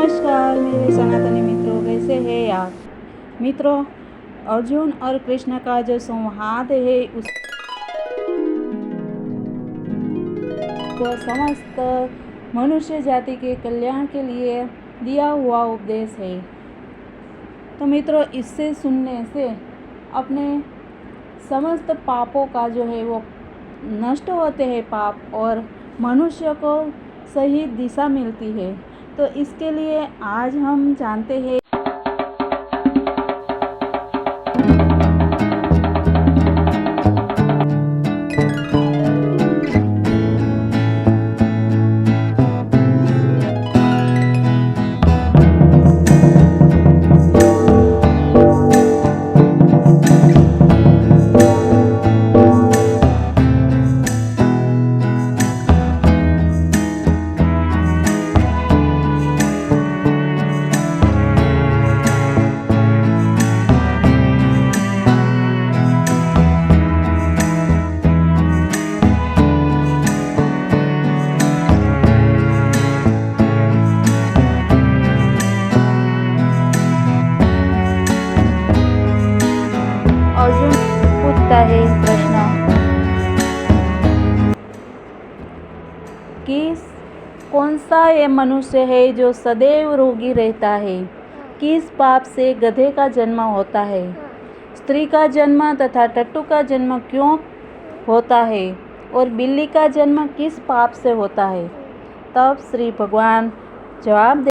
नमस्कार मेरे सनातनी मित्रों, कैसे हैं आप मित्रों। अर्जुन और कृष्ण का जो संवाद है उसको समस्त मनुष्य जाति के कल्याण के लिए दिया हुआ उपदेश है। तो मित्रों, इससे सुनने से अपने समस्त पापों का जो है वो नष्ट होते हैं पाप, और मनुष्य को सही दिशा मिलती है। तो इसके लिए आज हम जानते हैं अर्जुन पूछता है प्रश्न कि कौन सा ये मनुष्य है जो सदैव रोगी रहता है। किस पाप से गधे का जन्म होता है, स्त्री का जन्म तथा टट्टू का जन्म क्यों होता है, और बिल्ली का जन्म किस पाप से होता है। तब श्री भगवान जवाब दे,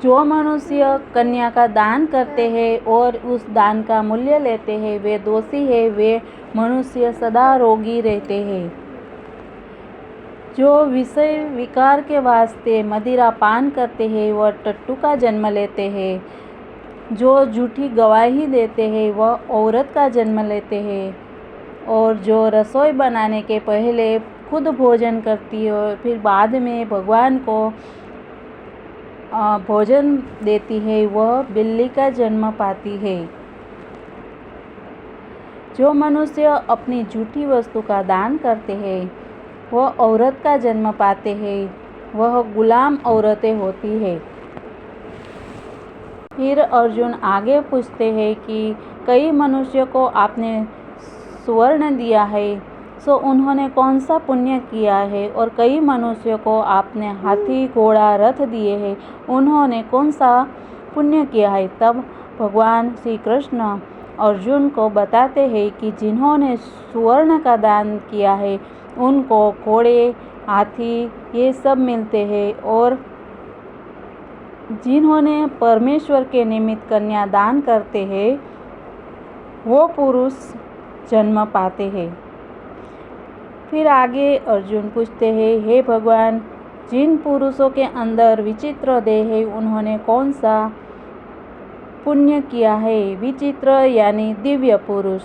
जो मनुष्य कन्या का दान करते हैं और उस दान का मूल्य लेते हैं वे दोषी है। वे मनुष्य सदा रोगी रहते हैं। जो विषय विकार के वास्ते मदिरा पान करते हैं वह टट्टू का जन्म लेते हैं। जो झूठी गवाही देते हैं वह औरत का जन्म लेते हैं। और जो रसोई बनाने के पहले खुद भोजन करती है फिर बाद में भगवान को भोजन देती है वह बिल्ली का जन्म पाती है। जो मनुष्य अपनी झूठी वस्तु का दान करते हैं वह औरत का जन्म पाते हैं, वह गुलाम औरतें होती है। फिर अर्जुन आगे पूछते हैं कि कई मनुष्य को आपने सुवर्ण दिया है, सो उन्होंने कौन सा पुण्य किया है, और कई मनुष्यों को आपने हाथी घोड़ा रथ दिए हैं, उन्होंने कौन सा पुण्य किया है। तब भगवान श्री कृष्ण अर्जुन को बताते हैं कि जिन्होंने सुवर्ण का दान किया है उनको घोड़े हाथी ये सब मिलते हैं, और जिन्होंने परमेश्वर के निमित्त कन्या दान करते हैं वो पुरुष जन्म पाते हैं। फिर आगे अर्जुन पूछते हैं, हे भगवान, जिन पुरुषों के अंदर विचित्र देह है उन्होंने कौन सा पुण्य किया है। विचित्र यानी दिव्य पुरुष।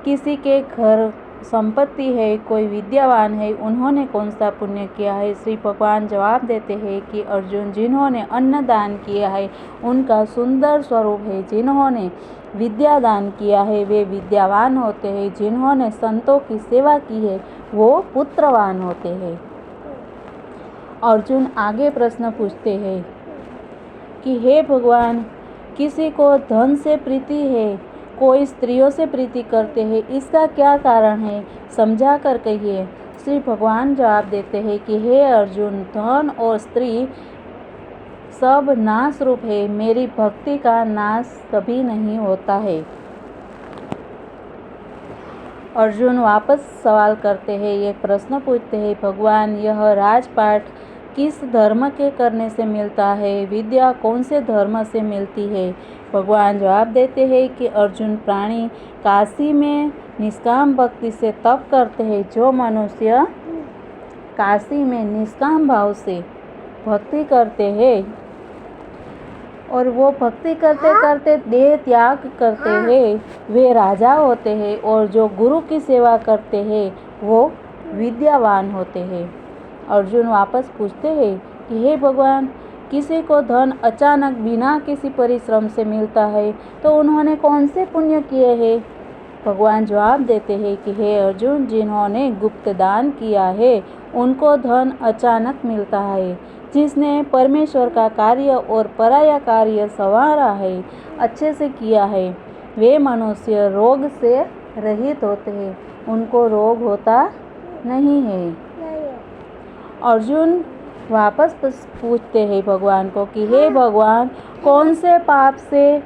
किसी के घर संपत्ति है, कोई विद्यावान है, उन्होंने कौन सा पुण्य किया है। श्री भगवान जवाब देते हैं कि अर्जुन, जिन्होंने अन्न दान किया है उनका सुंदर स्वरूप है। जिन्होंने विद्या दान किया है वे विद्यावान होते हैं। जिन्होंने संतों की सेवा की है वो पुत्रवान होते हैं। अर्जुन आगे प्रश्न पूछते हैं कि हे भगवान, किसी को धन से प्रीति है, कोई स्त्रियों से प्रीति करते हैं, इसका क्या कारण है, समझा कर कहिए। श्री भगवान जवाब देते हैं कि हे अर्जुन, धन और स्त्री सब नाश रूप है, मेरी भक्ति का नाश कभी नहीं होता है। अर्जुन वापस सवाल करते हैं, ये प्रश्न पूछते हैं, भगवान, यह राजपाट किस धर्म के करने से मिलता है, विद्या कौन से धर्म से मिलती है। भगवान जवाब देते हैं कि अर्जुन, प्राणी काशी में निष्काम भक्ति से तप करते हैं। जो मनुष्य काशी में निष्काम भाव से भक्ति करते हैं और वो भक्ति करते करते देह त्याग करते हैं वे राजा होते हैं, और जो गुरु की सेवा करते हैं वो विद्यावान होते हैं। अर्जुन वापस पूछते हैं कि हे भगवान, किसी को धन अचानक बिना किसी परिश्रम से मिलता है तो उन्होंने कौन से पुण्य किए हैं। भगवान जवाब देते हैं कि हे अर्जुन, जिन्होंने गुप्त दान किया है उनको धन अचानक मिलता है। जिसने परमेश्वर का कार्य और पराया कार्य संवारा है, अच्छे से किया है, वे मनुष्य रोग से रहित होते हैं, उनको रोग होता नहीं है। अर्जुन वापस पूछते हैं भगवान को कि हे भगवान, कौन से पाप से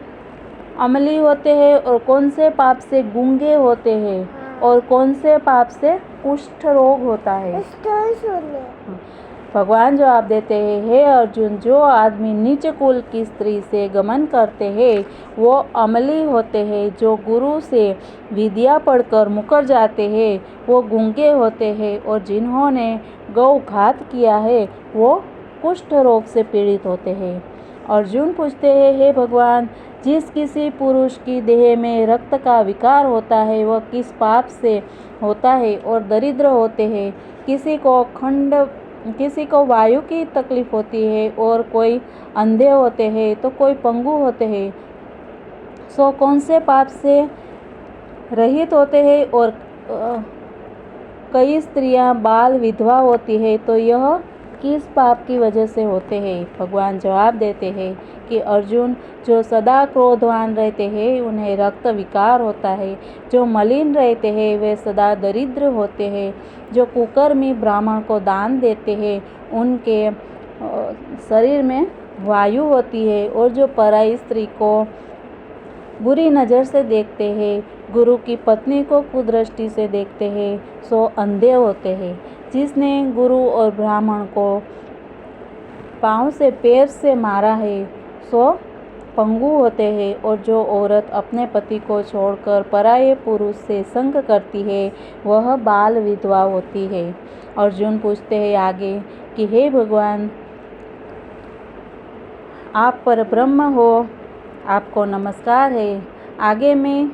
अमली होते हैं और कौन से पाप से गूंगे होते हैं और कौन से पाप से कुष्ठ रोग होता है। भगवान जवाब देते हैं, हे अर्जुन, जो आदमी नीच कुल की स्त्री से गमन करते हैं वो अमली होते हैं। जो गुरु से विद्या पढ़कर मुकर जाते हैं वो गूंगे होते हैं। और जिन्होंने गौघात किया है वो कुष्ठ रोग से पीड़ित होते हैं। अर्जुन पूछते हैं, हे भगवान, जिस किसी पुरुष की देह में रक्त का विकार होता है वह किस पाप से होता है और दरिद्र होते हैं। किसी को वायु की तकलीफ होती है और कोई अंधे होते हैं तो कोई पंगु होते हैं। सो कौन से पाप से रहित होते हैं और कई स्त्रियां बाल विधवा होती है तो यह किस पाप की वजह से होते हैं। भगवान जवाब देते हैं कि अर्जुन, जो सदा क्रोधवान रहते हैं उन्हें रक्त विकार होता है। जो मलिन रहते हैं वे सदा दरिद्र होते हैं। जो कुकर्मी ब्राह्मण को दान देते हैं उनके शरीर में वायु होती है। और जो पराई स्त्री को बुरी नज़र से देखते हैं, गुरु की पत्नी को कुदृष्टि से देखते हैं, सो अंधे होते हैं। जिसने गुरु और ब्राह्मण को पाँव से पैर से मारा है सो पंगु होते हैं। और जो औरत अपने पति को छोड़कर पराये पुरुष से संग करती है वह बाल विधवा होती है। अर्जुन पूछते हैं आगे कि हे भगवान, आप परब्रह्म हो, आपको नमस्कार है। आगे मैं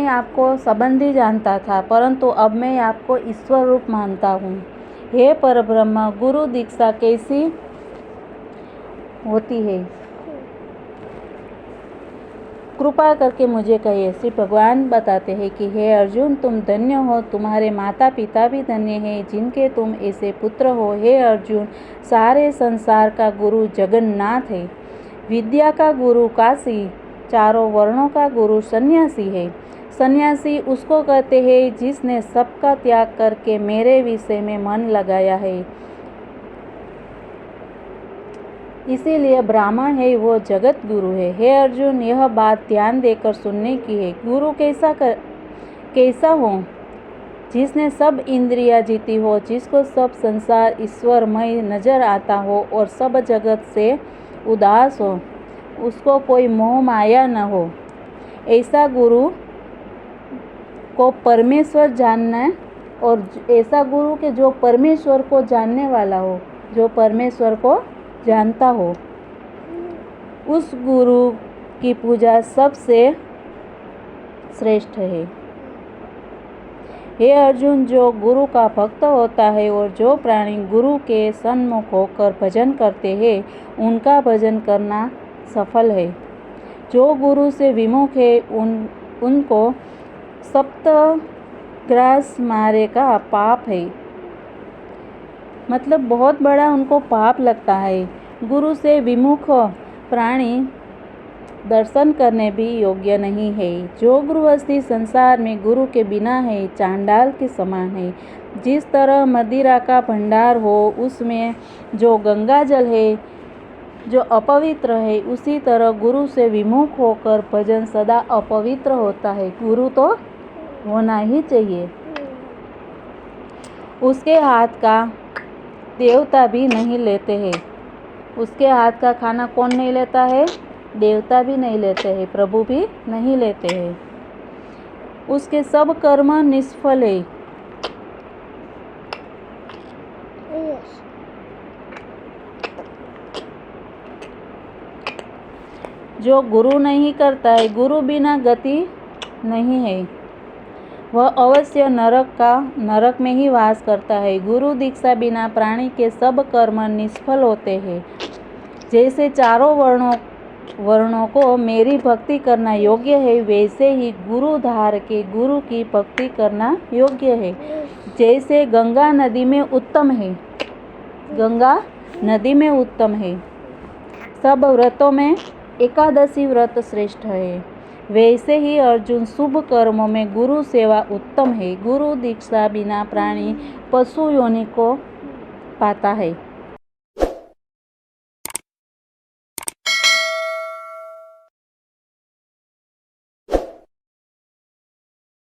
आपको संबंधी जानता था, परंतु अब मैं आपको ईश्वर रूप मानता हूँ। हे परब्रह्म, गुरु दीक्षा कैसी होती है, कृपा करके मुझे कहिए। श्री भगवान बताते हैं कि हे अर्जुन, तुम धन्य हो, तुम्हारे माता पिता भी धन्य हैं जिनके तुम ऐसे पुत्र हो। हे अर्जुन, सारे संसार का गुरु जगन्नाथ है। विद्या का गुरु काशी, चारों वर्णों का गुरु सन्यासी है। सन्यासी उसको कहते हैं जिसने सबका त्याग करके मेरे विषय में मन लगाया है। इसीलिए ब्राह्मण है वो जगत गुरु है। हे अर्जुन, यह बात ध्यान देकर सुनने की है। गुरु कैसा हो? जिसने सब इंद्रिया जीती हो, जिसको सब संसार ईश्वरमय नजर आता हो और सब जगत से उदास हो, उसको कोई मोह माया न हो। ऐसा गुरु को परमेश्वर जानना, और ऐसा गुरु के जो परमेश्वर को जानने वाला हो, जो परमेश्वर को जानता हो, उस गुरु की पूजा सबसे श्रेष्ठ है। हे अर्जुन, जो गुरु का भक्त होता है और जो प्राणी गुरु के सन्मुख होकर भजन करते हैं उनका भजन करना सफल है। जो गुरु से विमुख है उनको सप्तग्रास मारे का पाप है, मतलब बहुत बड़ा उनको पाप लगता है। गुरु से विमुख प्राणी दर्शन करने भी योग्य नहीं है। जो गृहस्थी संसार में गुरु के बिना है चांडाल के समान है। जिस तरह मदिरा का भंडार हो उसमें जो गंगा जल है जो अपवित्र है, उसी तरह गुरु से विमुख होकर भजन सदा अपवित्र होता है। गुरु तो होना ही चाहिए। उसके हाथ का देवता भी नहीं लेते हैं। उसके हाथ का खाना कौन नहीं लेता है? देवता भी नहीं लेते हैं, प्रभु भी नहीं लेते हैं। उसके सब कर्म निष्फल है। जो गुरु नहीं करता है, गुरु बिना गति नहीं है, वह अवश्य नरक में ही वास करता है। गुरु दीक्षा बिना प्राणी के सब कर्म निष्फल होते हैं। जैसे चारों वर्णों वर्णों को मेरी भक्ति करना योग्य है, वैसे ही गुरुधार के गुरु की भक्ति करना योग्य है। जैसे गंगा नदी में उत्तम है, गंगा नदी में उत्तम है, सब व्रतों में एकादशी व्रत श्रेष्ठ है, वैसे ही अर्जुन शुभ कर्मों में गुरु सेवा उत्तम है। गुरु दीक्षा बिना प्राणी पशु योनि को पाता है।